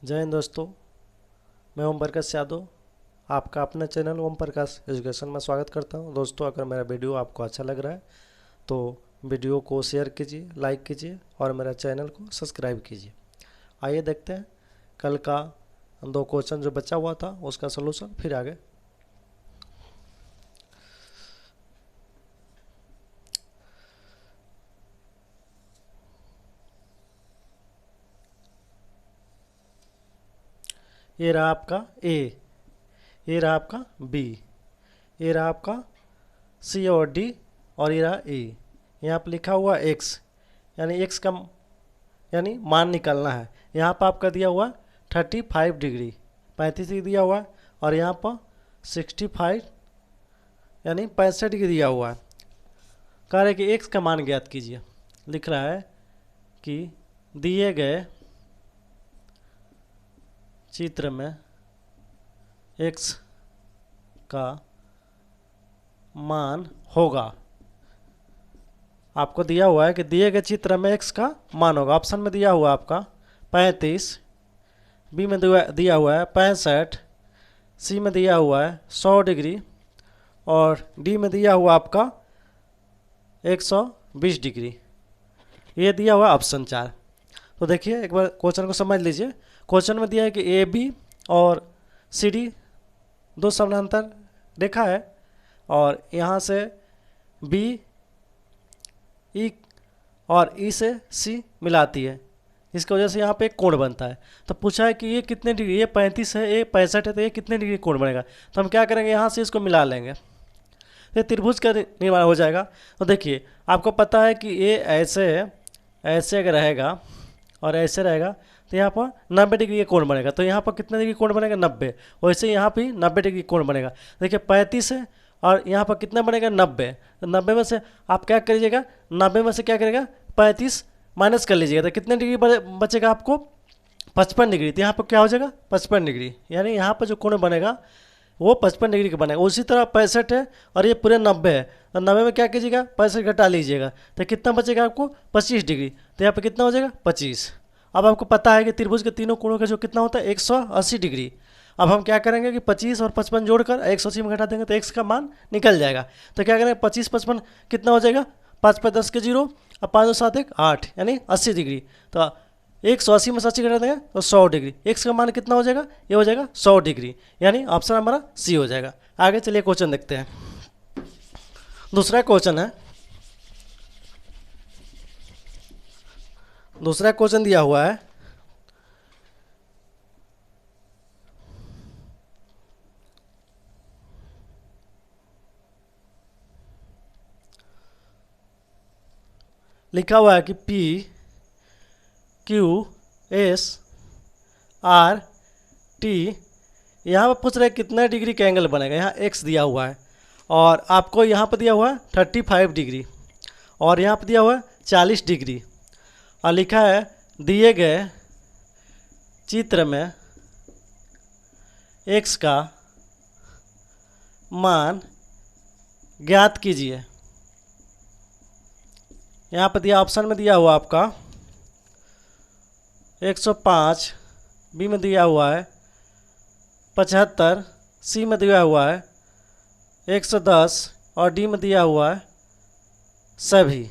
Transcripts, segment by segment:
जय हिंद दोस्तों। मैं ओम प्रकाश यादव आपका अपने चैनल ओम प्रकाश एजुकेशन में स्वागत करता हूं। दोस्तों, अगर मेरा वीडियो आपको अच्छा लग रहा है तो वीडियो को शेयर कीजिए, लाइक कीजिए और मेरा चैनल को सब्सक्राइब कीजिए। आइए देखते हैं कल का 2 क्वेश्चन जो बचा हुआ था उसका सलूशन, फिर आगे। ये रहा आपका ए, ये रहा आपका बी, ये रहा आपका सी और डी और ये रहा ए। यहाँ पर लिखा हुआ एक्स, यानी एक्स का यानी मान निकालना है। यहाँ पर आपका दिया हुआ 35 डिग्री 35 डिग्री दिया हुआ है और यहाँ पर 65 यानी 65 डिग्री दिया हुआ है। कह रहे कि एक्स का मान ज्ञात कीजिए। लिख रहा है कि दिए गए चित्र में एक्स का मान होगा। आपको दिया हुआ है कि दिए गए चित्र में एक्स का मान होगा। ऑप्शन में दिया हुआ है आपका 35, बी में दिया हुआ है 65, सी में दिया हुआ है 100 डिग्री और डी में दिया हुआ आपका 120 डिग्री। ये दिया हुआ ऑप्शन 4। तो देखिए एक बार क्वेश्चन को समझ लीजिए। क्वेश्चन में दिया है कि ए बी और सी डी दो समानांतर रेखा है और यहाँ से बी ई और ई से सी मिलाती है, इसकी वजह से यहाँ पे एक कोण बनता है। तो पूछा है कि ये कितने डिग्री, ये 35 है, ये 65 है, तो ये कितने डिग्री कोण बनेगा। तो हम क्या करेंगे, यहाँ से इसको मिला लेंगे, ये त्रिभुज का निर्माण हो जाएगा। तो देखिए आपको पता है कि ये ऐसे अगर रहेगा और ऐसे रहेगा तो यहाँ पर 90 डिग्री का कोण बनेगा। तो यहाँ पर कितने डिग्री कोण बनेगा, 90। वैसे यहाँ भी 90 डिग्री कोण बनेगा। देखिए 35 है और यहाँ पर कितना बनेगा, 90। तो 90 में से आप क्या करिएगा, 90 में से क्या करेगा 35 माइनस कर लीजिएगा तो कितने डिग्री बचेगा आपको, 55 डिग्री। तो यहाँ पर क्या हो जाएगा 55 डिग्री, यानी यहाँ पर जो कोण बनेगा वो 55 डिग्री का बनेगा। उसी तरह 65 है और ये पूरे 90 है, तो 90 में क्या कीजिएगा 65 घटा लीजिएगा तो कितना बचेगा आपको 25 डिग्री। तो यहाँ पे कितना हो जाएगा 25। अब आपको पता है कि त्रिभुज के तीनों कोणों का जो कितना होता है 180 डिग्री। अब हम क्या करेंगे कि 25 और 55 जोड़कर 180 में घटा देंगे तो एक्स का मान निकल जाएगा। तो क्या करेंगे 25 55 कितना हो जाएगा, 5 5 10 के 0 और 5 2 7 1 8 यानी 80 डिग्री। तो 180 में से 80 घटा देंगे तो 100 डिग्री। एक्स का मान कितना हो जाएगा, ये हो जाएगा 100 डिग्री, यानी ऑप्शन हमारा सी हो जाएगा। आगे चलिए क्वेश्चन देखते हैं। दूसरा क्वेश्चन है, दूसरा क्वेश्चन दिया हुआ है लिखा हुआ है कि P Q S R T, यहाँ पर पूछ रहे हैं कितना डिग्री का एंगल बनेगा। यहाँ x दिया हुआ है और आपको यहाँ पर दिया हुआ है 35 डिग्री और यहाँ पर दिया हुआ है 40 डिग्री और लिखा है दिए गए चित्र में x का मान ज्ञात कीजिए। यहाँ पर दिया ऑप्शन में दिया हुआ आपका 105, बी में दिया हुआ है 75, सी में दिया हुआ है 110 और डी में दिया हुआ है सभी।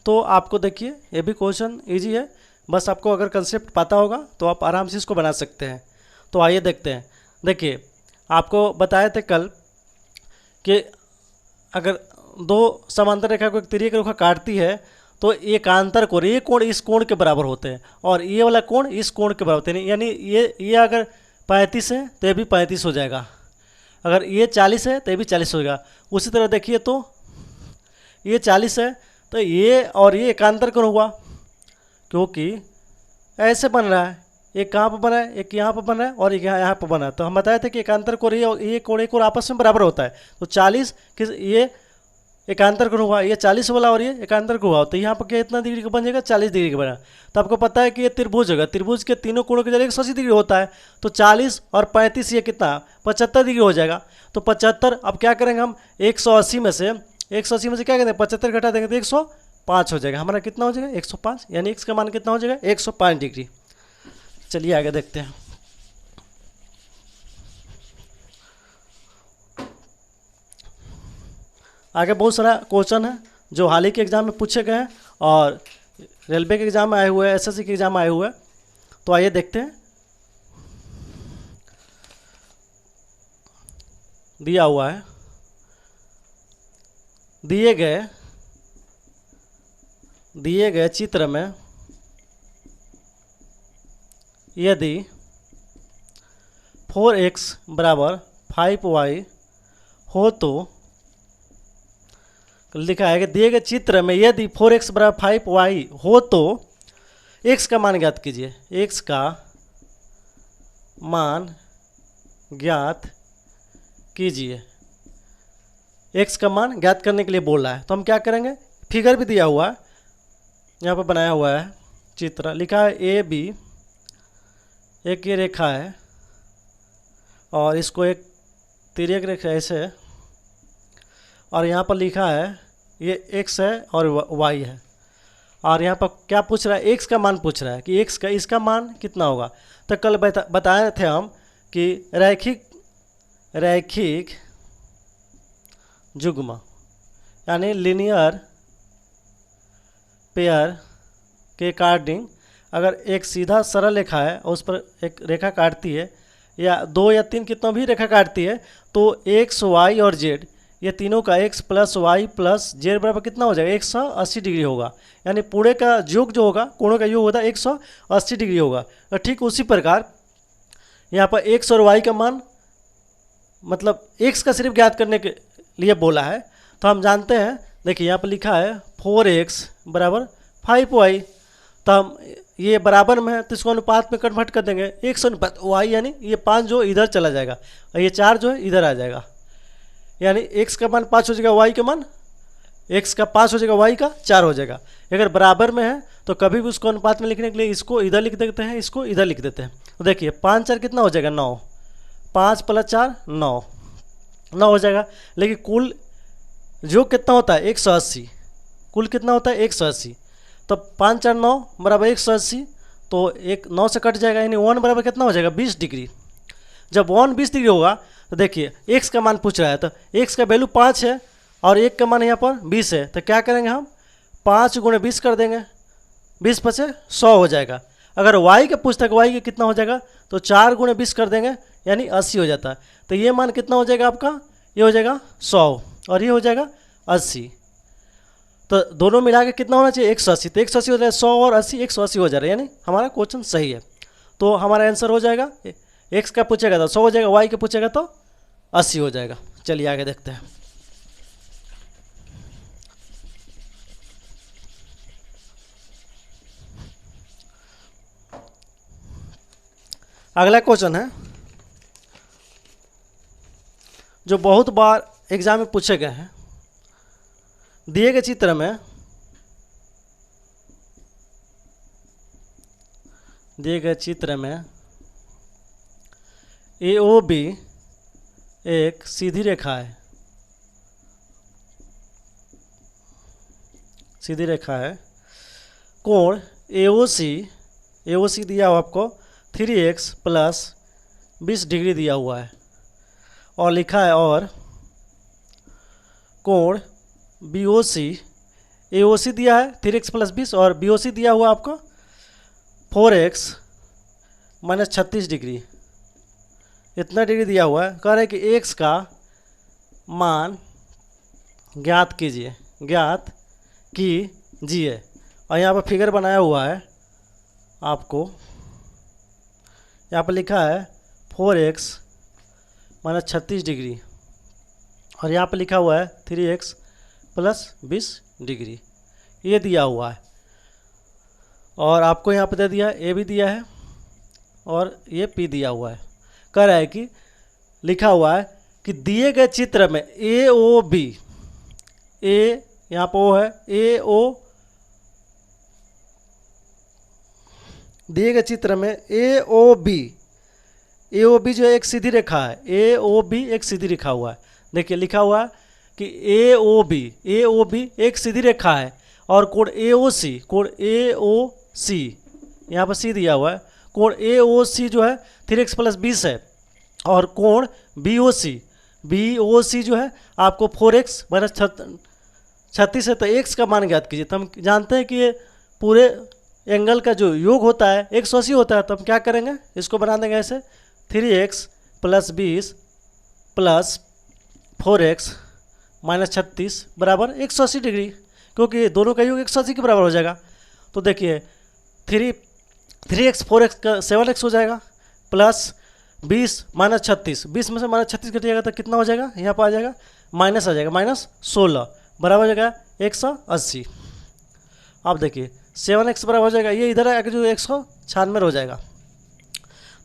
तो आपको देखिए ये भी क्वेश्चन इजी है, बस आपको अगर कंसेप्ट पता होगा तो आप आराम से इसको बना सकते हैं। तो आइए देखते हैं। देखिए आपको बताए थे कल कि अगर दो समांतर रेखा को एक तिर्यक रेखा काटती है तो एकांतर कोण, ये कोण इस कोण के बराबर होते हैं और ये वाला कोण इस कोण के बराबर होते हैं। यानी ये अगर 35 है तो ये भी 35 हो जाएगा, अगर ये 40 है तो ये भी 40 होगा। उसी तरह देखिए तो ये 40 है तो ये और ये एकांतर कोण हुआ, क्योंकि ऐसे बन रहा है, एक कहाँ पर बना है, एक यहाँ पर बना है और एक यहाँ पर बना है। तो हम बताए थे कि एकांतर कोण ये कोण एक और आपस में बराबर होता है। तो 40 किस ये एकांतर कोण हुआ, ये 40 वाला और ये एकांतर कोण हुआ, तो यहाँ पर क्या इतना डिग्री का बन जाएगा 40 डिग्री का बना। तो आपको पता है कि ये त्रिभुज होगा, त्रिभुज के तीनों कोणों के जरिए 180 डिग्री होता है। तो 40 और 35 ये कितना 75 डिग्री हो जाएगा। तो 75 अब क्या करेंगे हम 180 में से क्या करेंगे 75 घटा देंगे तो 105 हो जाएगा। हमारा कितना हो जाएगा 105, यानी एक्स का मान कितना हो जाएगा 105 डिग्री। चलिए आगे देखते हैं। आगे बहुत सारा क्वेश्चन है जो हाल ही के एग्जाम में पूछे गए हैं और रेलवे के एग्जाम में आए हुए हैं, एसएससी के एग्जाम में आए हुए हैं। तो आइए देखते हैं। दिया हुआ है, दिए गए चित्र में यदि 4x बराबर 5y हो तो लिखा है कि दिए गए चित्र में यदि 4x बराबर 5y हो तो x का मान ज्ञात कीजिए। x का मान ज्ञात कीजिए। x का मान ज्ञात करने के लिए बोल रहा है, तो हम क्या करेंगे, फिगर भी दिया हुआ है, यहाँ पर बनाया हुआ है चित्र, लिखा है ए बी, एक ये रेखा है और इसको एक तिर्यक रेखा ऐसे है, और यहाँ पर लिखा है ये x है और y है, और यहाँ पर क्या पूछ रहा है, x का मान पूछ रहा है कि x का इसका मान कितना होगा। तो कल बताए थे हम कि रैखिक युग्म यानी लीनियर पेयर के अकॉर्डिंग अगर एक सीधा सरल रेखा है और उस पर एक रेखा काटती है या 2 या 3 कितना भी रेखा काटती है, तो x y और z ये तीनों का x plus y plus z बराबर कितना हो जाएगा, 180 डिग्री होगा। यानी पूरे का योग जो होगा, कोणों का योग होता है 180 डिग्री होगा। तो ठीक उसी प्रकार यहाँ पर x और y का मान मतलब x का सिर्फ ज्ञात करने के लिए बोला है। तो हम जानते हैं, देखिए यहाँ पर लिखा है 4x बराबर 5y, तो हम ये बराबर में है तो इसको अनुपात में कन्वर्ट कर देंगे, 100 अनुपात y, यानी ये 5 जो इधर चला जाएगा और ये 4 जो है इधर आ जाएगा, यानी x का मान 5 हो जाएगा, y का मान x का 5 हो जाएगा, y का 4 हो जाएगा। अगर बराबर में है तो कभी भी उसको अनुपात में लिखने के लिए इसको इधर लिख देते हैं, इसको इधर लिख देते हैं। तो देखिए 5 4 कितना हो जाएगा, 9, 5 प्लस 4 9 हो जाएगा। लेकिन कुल जो कितना होता है 180, कुल कितना होता है 180, तो 5 4 9 बराबर 180, तो एक 9 से कट जाएगा, यानी 1 बराबर कितना हो जाएगा 20 डिग्री। जब 1 20 डिग्री होगा तो देखिए x का मान पूछ रहा है, तो x का वैल्यू 5 है और 1 का मान यहाँ पर 20 है, तो क्या करेंगे हम 5 गुणे 20 कर देंगे, 20 पचे 100 हो जाएगा। अगर y का पूछता है कि y का कितना हो जाएगा, तो 4 गुणे 20 कर देंगे, यानी 80 हो जाता है। तो ये मान कितना हो जाएगा आपका, ये हो जाएगा 100 और ये हो जाएगा 80। तो दोनों मिला के कितना होना चाहिए 180, तो 180 हो जाएगा, 100 और 80 180 हो जा रहा है, यानी हमारा क्वेश्चन सही है। तो हमारा आंसर हो जाएगा, x का पूछेगा तो 100 हो जाएगा, y का पूछेगा तो 80 हो जाएगा। चलिए आगे देखते हैं। अगला क्वेश्चन है जो बहुत बार एग्जाम में पूछे गए हैं। दिए गए चित्र में AOB एक सीधी रेखा है, कोण AOC दिया हुआ आपको 3x प्लस 20 डिग्री दिया हुआ है, और लिखा है और कोण AOC दिया है 3x प्लस 20 और BOC दिया हुआ आपको 4x माइनस 36 डिग्री, इतना डिग्री दिया हुआ है। कह रहे हैं कि x का मान ज्ञात कीजिए, और यहाँ पर फिगर बनाया हुआ है आपको, यहाँ पर लिखा है 4x माइनस 36 डिग्री और यहाँ पर लिखा हुआ है 3x प्लस 20 डिग्री, ये दिया हुआ है। और आपको यहाँ पर दे दिया है A भी दिया है और ये P दिया हुआ है। कह रहा है कि लिखा हुआ है कि दिए गए चित्र में AOB, यहाँ पर वो है दिए गए चित्र में AOB जो एक सीधी रेखा है, AOB एक सीधी रेखा हुआ है। देखिए लिखा हुआ है कि AOB एक सीधी रेखा है और कोण AOC यहाँ पर C दिया हुआ है, कोण AOC जो है 3x प्लस 20 है, और कोण BOC जो है आपको 4x माइनस 36 है। तो x का मान ज्ञात कीजिए। तो हम जानते हैं कि ये पूरे एंगल का जो योग होता है 180 होता है। तो हम क्या करेंगे, इसको बना देंगे ऐसे 3x plus 20 plus 4x minus 36 बराबर 180 डिग्री, क्योंकि दोनों का योग 180 के बराबर हो जाएगा। तो देखिए 3x 4x का 7x हो जाएगा, प्लस 20 माइनस 36, 20 में से माइनस 36 घटिएगा तो कितना हो जाएगा, यहाँ पर आ जाएगा माइनस आ जाएगा, माइनस 16 बराबर हो जाएगा 180। अब देखिए 7x बराबर हो जाएगा, ये इधर आके जो 196 हो जाएगा।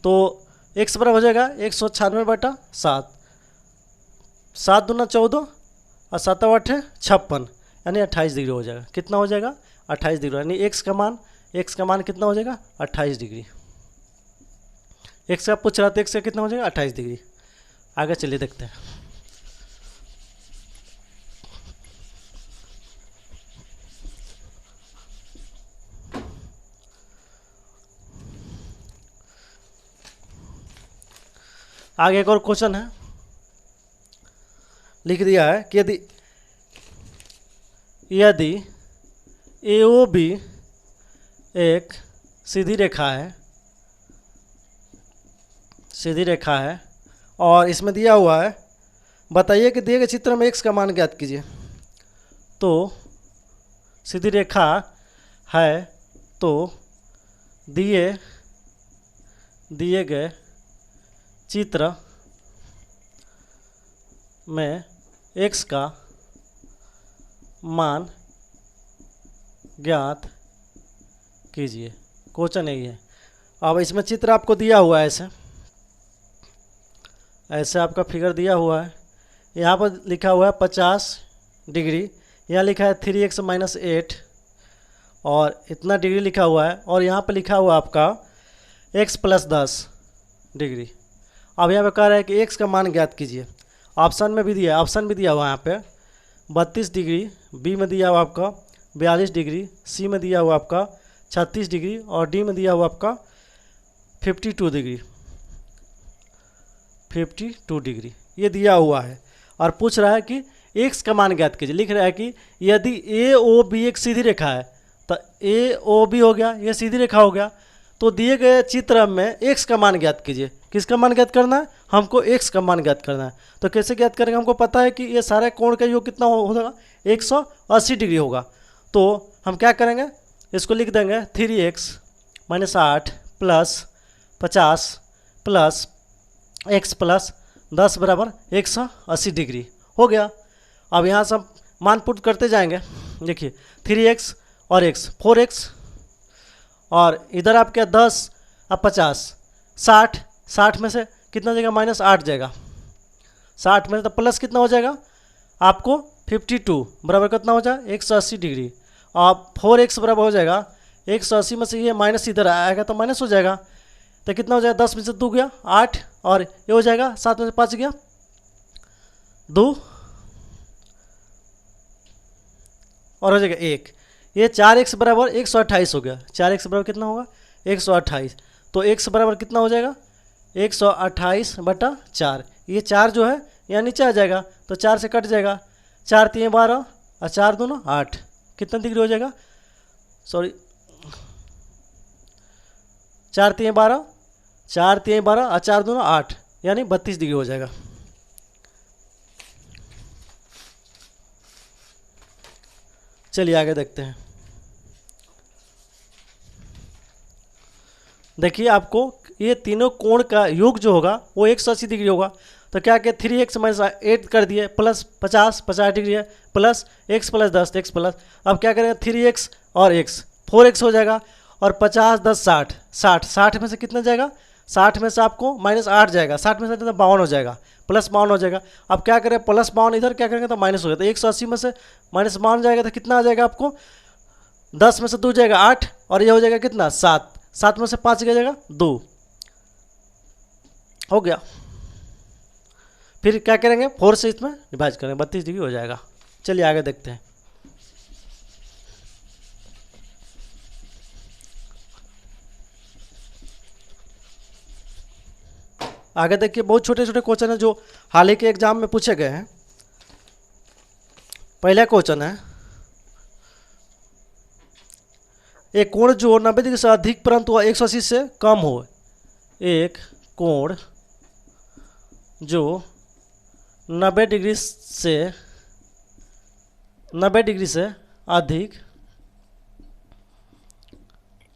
तो x बराबर हो जाएगा 196/7, 7 दूना 14 और 7 8 56, यानी 28 डिग्री हो जाएगा। कितना हो जाएगा, 28 डिग्री, यानी x का मान कितना हो जाएगा, 28 डिग्री। x का पूछ रहा था, x का कितना हो जाएगा, 28 डिग्री। आगे चलिए देखते हैं। आगे एक और क्वेश्चन है, लिख दिया है कि यदि AOB एक सीधी रेखा है और इसमें दिया हुआ है, बताइए कि दिए गए चित्र में x का मान ज्ञात कीजिए। तो सीधी रेखा है तो दिए गए चित्र में x का मान ज्ञात कीजिए। क्वेश्चन यही है। अब इसमें चित्र आपको दिया हुआ है, ऐसे आपका फिगर दिया हुआ है। यहाँ पर लिखा हुआ है 50 डिग्री, यहाँ लिखा है 3x माइनस 8 और इतना डिग्री लिखा हुआ है, और यहाँ पर लिखा हुआ आपका x प्लस 10 डिग्री। अब यहाँ पे कह रहा है कि x का मान ज्ञात कीजिए। ऑप्शन भी दिया हुआ है यहाँ पे 32 डिग्री, बी में दिया हुआ आपका 42 डिग्री, सी में दिया हुआ आपका 36 डिग्री और डी में दिया हुआ आपका 52 डिग्री ये दिया हुआ है। और पूछ रहा है कि x का मान ज्ञात कीजिए। लिख रहा है कि यदि AOB एक सीधी रेखा है, तो AOB हो गया, ये सीधी रेखा हो गया, तो दिए गए चित्र में x का मान ज्ञात कीजिए। किसका मान ज्ञात करना है, हमको x का मान ज्ञात करना है। तो कैसे ज्ञात करेंगे, हमको पता है कि ये सारे कोण का योग कितना होगा, 180 डिग्री होगा। तो हम क्या करेंगे, इसको लिख देंगे 3x minus 8 plus 50 plus x plus 10 बराबर 180 डिग्री हो गया। अब यहाँ से हम मान पुट करते जाएंगे। देखिए 3x और x 4x, और इधर आपके 10 अब 50 60 में से कितना जाएगा, माइनस 8 जाएगा। 60 में तो प्लस कितना हो जाएगा आपको 52 बराबर कितना हो जाएगा 180 डिग्री। अब 4x बराबर हो जाएगा 180 में से ये माइनस इधर आएगा तो माइनस हो जाएगा। तो कितना हो जाएगा, 10 में से 2 गया 8, और ये हो जाएगा 7 में से 5 गया 2 और हो जाएगा 1। ये 4x बराबर 128 हो गया। 4x बराबर कितना होगा 128। तो x बराबर कितना हो जाएगा 128/4। ये 4 जो है यहाँ नीचे आ जाएगा, तो 4 से कट जाएगा, 4 3 12 और 4 2 8, कितना डिग्री हो जाएगा, सॉरी 4 3 12 और 4 2 8, यानी 32 डिग्री हो जाएगा। चलिए आगे देखते हैं। देखिए आपको ये तीनों कोण का योग जो होगा वो 180 डिग्री होगा। तो क्या क्या 3x माइनस 8 कर दिए, प्लस 50 डिग्री है, plus x plus 10 x plus, अब क्या करेंगे 3x और x 4x हो जाएगा, और 50 10 60 में से कितना जाएगा, 60 में से आपको माइनस 8 जाएगा, 60 में से 52 हो जाएगा, प्लस 52 हो जाएगा। अब क्या करें, प्लस 52 इधर क्या करेंगे तो माइनस हो जाएगा। तो 180 में से माइनस 52 जाएगा तो कितना आ जाएगा आपको, 10 में से 2 जाएगा 8, और ये हो जाएगा कितना 7 में से 5 क्या जाएगा 2 हो गया। फिर क्या करेंगे 4 से इसमें डिवाइड करेंगे, 32 डिग्री हो जाएगा। चलिए आगे देखते हैं। आगे देखिए बहुत छोटे छोटे क्वेश्चन है जो हाल ही के एग्जाम में पूछे गए हैं। पहला क्वेश्चन है, एक कोण जो 90 डिग्री से अधिक परंतु 180 से कम हो। एक कोण जो 90 डिग्री से अधिक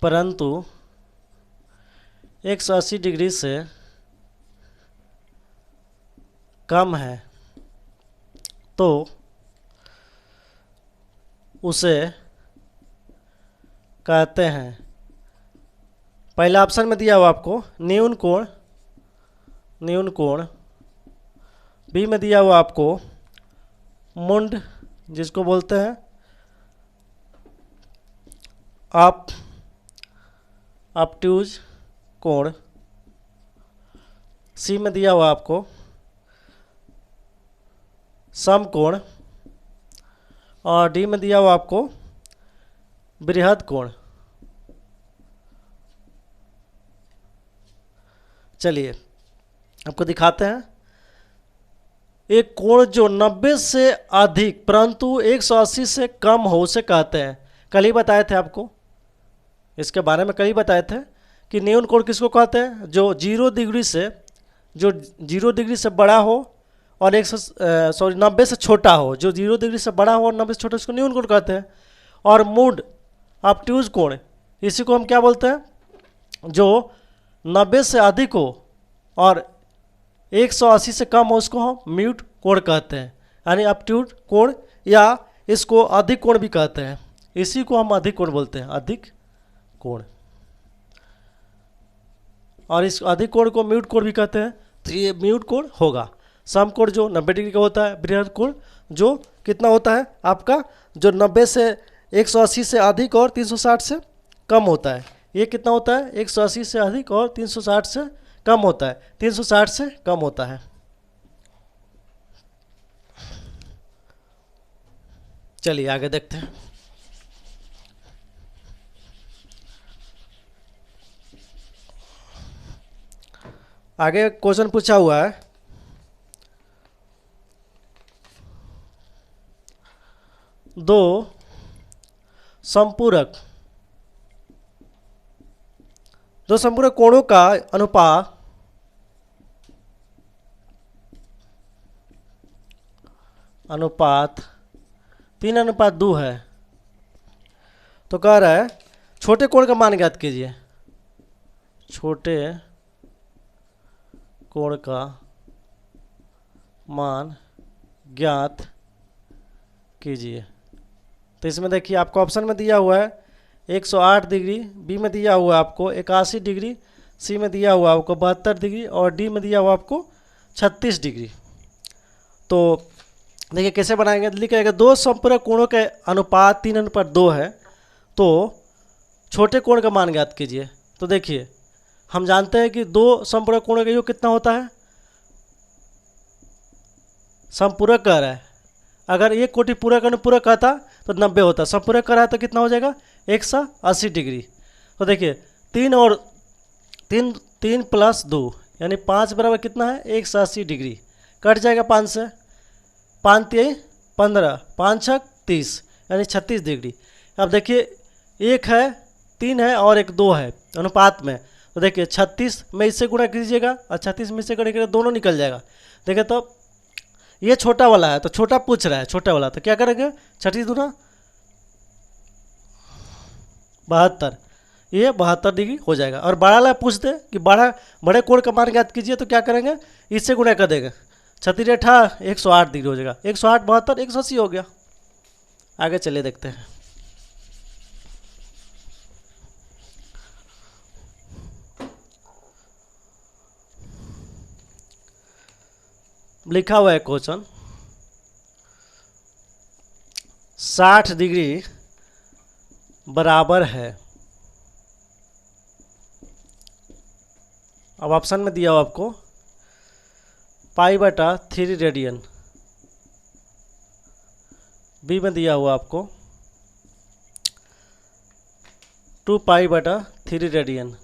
परंतु 180 डिग्री से कम है तो उसे कहते हैं, पहला ऑप्शन में दिया हुआ आपको न्यून कोण, बी में दिया हुआ आपको मुंड जिसको बोलते हैं ऑब्ट्यूज कोण, सी में दिया हुआ आपको समकोण और डी में दिया हुआ आपको बृहद कोण। चलिए आपको दिखाते हैं। एक कोण जो 90 से अधिक परंतु 180 से कम हो उसे कहते हैं। कल ही बताए थे आपको, इसके बारे में कल ही बताए थे कि न्यून कोण किसको कहते हैं, जो 0 डिग्री से बड़ा हो और 90 से छोटा हो। जो 0 डिग्री से बड़ा हो और 90 से छोटा, उसको न्यून कोण कहते हैं। और मूड ऑब्ट्यूज कोण, इसी को हम क्या बोलते हैं, जो 90 से अधिक हो और 180 से कम हो, उसको हम म्यूट कोण कहते हैं, यानी ऑब्ट्यूज कोण, या इसको अधिक कोण भी कहते हैं। इसी को हम अधिक कोण बोलते हैं, अधिक कोण। और इस अधिक कोण को म्यूट कोण भी कहते हैं। तो ये म्यूट कोण होगा। समकोण जो 90 डिग्री का होता है, बृहद कोण जो कितना होता है आपका, जो 90 से 180 से अधिक और 360 से कम होता है। ये कितना होता है, 180 से अधिक और 360 से कम होता है, 360 से कम होता है। चलिए आगे देखते हैं। आगे क्वेश्चन पूछा हुआ है, दो संपूरक कोणों का अनुपात 3:2 है। तो कह रहा है छोटे कोण का मान ज्ञात कीजिए। छोटे कोण का मान ज्ञात कीजिए। तो इसमें देखिए आपको ऑप्शन में दिया हुआ है 108 डिग्री, बी में दिया हुआ है आपको 81 डिग्री, सी में दिया हुआ आपको 72 डिग्री और डी में दिया हुआ आपको 36 डिग्री। तो देखिए कैसे बनाएंगे, लिखेगा दो संपूरक कोणों के अनुपात 3:2 है, तो छोटे कोण का मान ज्ञात कीजिए। तो देखिए हम जानते हैं कि दो संपूरक कोणों का योग कितना होता है, संपूरक कह रहा है, अगर एक कोटि पूरक अनुपूरक कहता तो 90 होता, संपूरक कर रहा है तो कितना हो जाएगा 180 डिग्री। तो देखिए 3 और 3 + 2 यानी 5 बराबर कितना है 180 डिग्री, कट जाएगा 5 से, 5 × 15, 5 × 6 = 30 यानी 36 डिग्री। अब देखिए एक है 3 है और एक 2 है अनुपात में, तो देखिए 36 में इससे गुणा कीजिएगा और 36 में इससे गुणा कीजिएगा, दोनों निकल जाएगा। देखिए तो ये छोटा वाला है, तो छोटा पूछ रहा है, छोटा वाला, तो क्या करेंगे 36 × 2 = 72, ये 72 डिग्री हो जाएगा। और बड़ा वाला पूछ दे कि बड़े कोण का मान ज्ञात कीजिए, तो क्या करेंगे इससे गुणा कर देंगे, 36 × 8 = 108 डिग्री हो जाएगा, 108 72 180 हो गया। आगे चलिए देखते हैं। लिखा हुआ है क्वेश्चन 60 डिग्री बराबर है, अब ऑप्शन में दिया हुआ आपको π/3 रेडियन, बी में दिया हुआ आपको 2π/3 रेडियन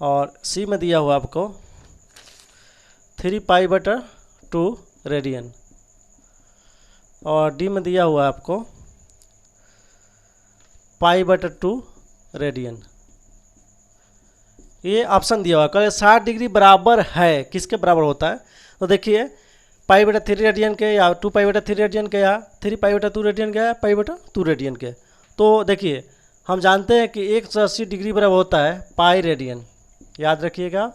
और सी में दिया हुआ आपको 3π/2 रेडियन, और डी में दिया हुआ है आपको π/2 रेडियन। ये ऑप्शन दिया हुआ है। कल 60 डिग्री बराबर है, किसके बराबर होता है? तो देखिए π/3 रेडियन के, या 2π/3 रेडियन के, या 3π/2 रेडियन के, या π/2 रेडियन के। तो देखिए हम जानते हैं कि 180 डिग्री बराबर होता है पाई रेडियन। याद रखिएगा,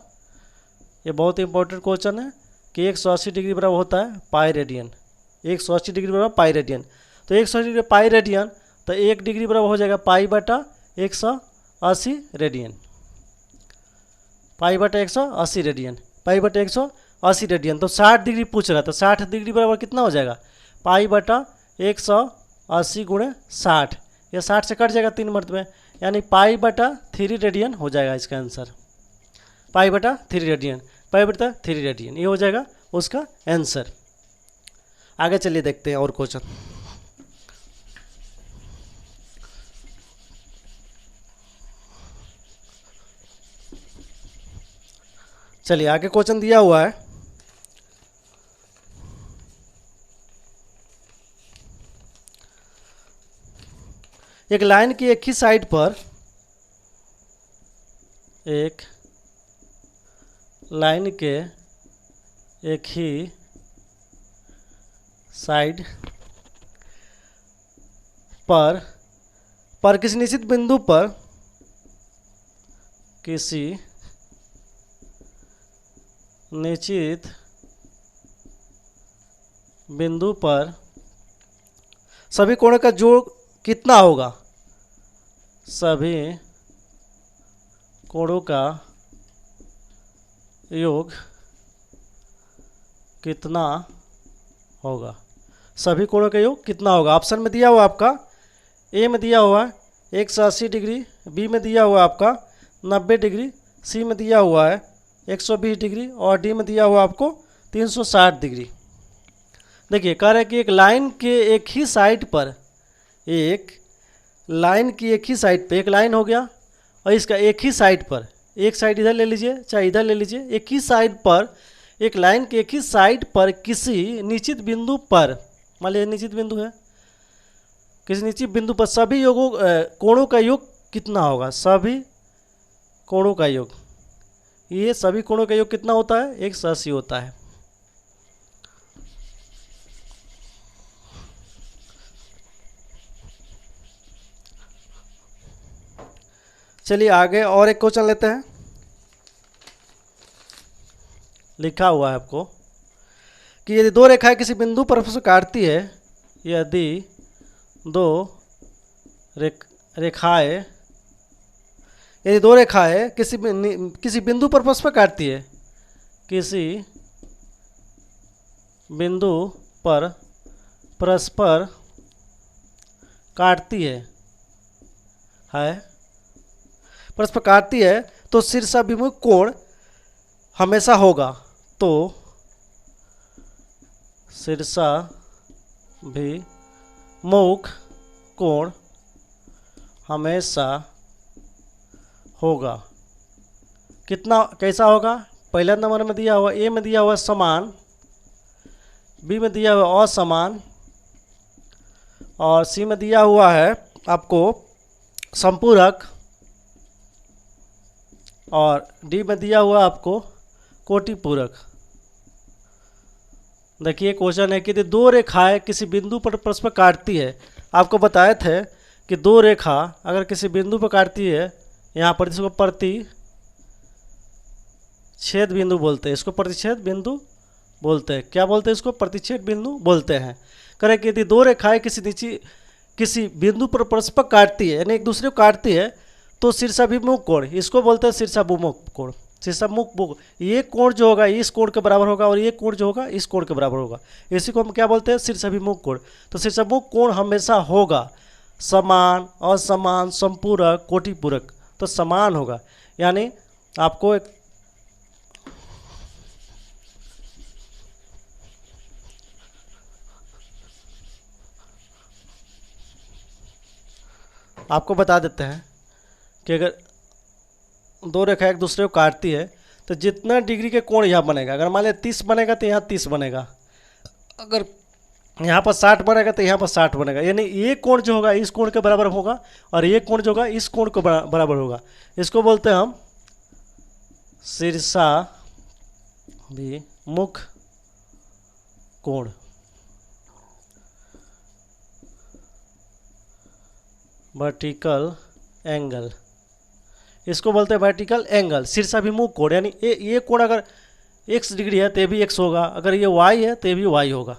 ये बहुत इंपॉर्टेंट क्वेश्चन है कि 180 डिग्री बराबर होता है पाई रेडियन। 180 डिग्री बराबर पाई रेडियन, तो 180 डिग्री पाई रेडियन, तो 1 डिग्री बराबर हो जाएगा π/180 रेडियन। π/180 radian, π/180 radian. तो 60 डिग्री पूछ रहा था, 60 डिग्री बराबर कितना हो जाएगा? π/180 गुणे 60, ये 60 से कट जाएगा 3 मरतबे, यानी π/3 रेडियन हो जाएगा इसका आंसर। π/3 रेडियन, π/3 रेडियन, ये हो जाएगा उसका आंसर। आगे चलिए देखते हैं और क्वेश्चन। चलिए आगे क्वेश्चन दिया हुआ है, एक लाइन की एक ही साइड पर, एक लाइन के एक ही साइड पर किसी निश्चित बिंदु पर, किसी निश्चित बिंदु पर सभी कोणों का जोड़ कितना होगा? सभी कोणों का योग कितना होगा? सभी कोणों का योग कितना होगा? ऑप्शन में दिया हुआ आपका, ए में दिया हुआ 180 डिग्री, बी में दिया हुआ आपका 90 डिग्री, सी में दिया हुआ है 120 डिग्री, और डी में दिया हुआ आपको 360 डिग्री। देखिए कह रहा है कि एक लाइन के एक ही साइड पर, एक लाइन की एक ही साइड पे, एक लाइन हो गया और इसका एक ही साइड पर, एक साइड इधर ले लीजिए चाहे इधर ले लीजिए, एक ही साइड पर, एक लाइन के एक ही साइड पर किसी निश्चित बिंदु पर, मान लीजिए निश्चित बिंदु है, किसी निश्चित बिंदु पर सभी योगों कोणों का योग कितना होगा? सभी कोणों का योग, ये सभी कोणों का योग कितना होता है? 180 होता है। चलिए आगे और एक क्वेश्चन लेते हैं। लिखा हुआ है आपको कि यदि दो रेखाएं किसी बिंदु पर आपस में काटती है, यदि दो रेखाएं यदि दो रेखाएं किसी बिंदु पर परस्पर काटती है, किसी बिंदु पर परस्पर काटती है परस्पर काटती है, तो शीर्षाभिमुख कोण हमेशा होगा। तो शीर्षाभिमुख कोण हमेशा होगा। कितना, कैसा होगा? पहला नंबर में दिया हुआ, ए में दिया हुआ समान, बी में दिया हुआ असमान, और सी में दिया हुआ है आपको संपूरक, और डी में दिया हुआ आपको कोटिपूरक। देखिए क्वेश्चन है कि दो रेखाएं किसी बिंदु पर परस्पर काटती है। आपको बताए थे कि दो रेखा अगर किसी बिंदु पर काटती है, यहाँ पर इसको प्रतिच्छेद बिंदु बोलते हैं, इसको प्रतिच्छेद बिंदु बोलते हैं। क्या बोलते हैं इसको? प्रतिच्छेद बिंदु बोलते हैं। करें कि यदि दो रेखाएं किसी बिंदु पर परस्पर काटती है, यानी एक दूसरे को काटती है, तो शीर्षाभिमुख कोण, इसको बोलते हैं शीर्षाभिमुख कोण। शीर्षाभिमुख, ये कोण जो होगा इस कोण के बराबर होगा, और ये कोण जो होगा इस कोण के बराबर होगा। इसी को हम क्या बोलते हैं? शीर्षाभिमुख कोण। तो शीर्षाभिमुख कोण हमेशा होगा समान, असमान, संपूरक, कोटिपूरक। तो समान होगा, यानी आपको एक आपको बता देते हैं कि अगर दो रेखा एक दूसरे को काटती है तो जितना डिग्री के कोण यहाँ बनेगा, अगर मान लिया 30 बनेगा तो यहाँ 30 बनेगा, अगर यहाँ पर 60 बनेगा तो यहाँ पर 60 बनेगा, यानी ये कोण जो होगा इस कोण के बराबर होगा और ये कोण जो होगा इस कोण के बराबर होगा। इसको बोलते हैं हम शीर्षाभिमुख कोण। वर्टिकल एंगल, इसको बोलते हैं वर्टिकल एंगल, शीर्षाभिमुख कोण। यानी ये कोण अगर x डिग्री है तो ये भी x होगा, अगर ये y है तो ये भी y होगा।